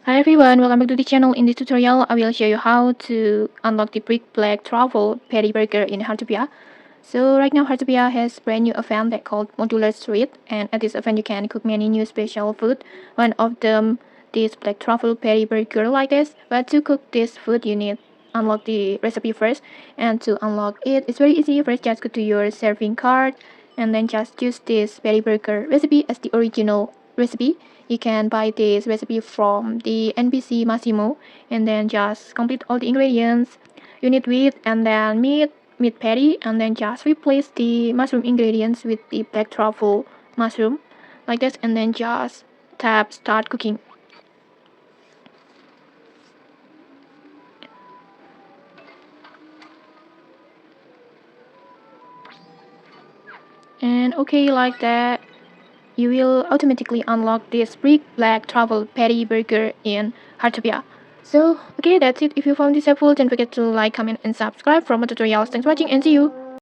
Hi everyone, welcome back to the channel. In this tutorial, I will show you how to unlock the Black Truffle Patty Burger in Heartopia. So right now Heartopia has brand new event that called Modular Street, and at this event you can cook many new special food. One of them this Black Truffle Patty Burger like this. But to cook this food you need unlock the recipe first, and to unlock it it's very easy. First just go to your serving card and then just choose this Patty Burger recipe as the original recipe. You can buy this recipe from the NPC Masimo, and then just complete all the ingredients. You need wheat and then meat patty, and then just replace the mushroom ingredients with the black truffle mushroom like this, and then just tap start cooking. And okay, like that you will automatically unlock this Black Truffle Patty Burger in Heartopia. So, okay, that's it. If you found this helpful, don't forget to like, comment, and subscribe for more tutorials. Thanks for watching, and see you!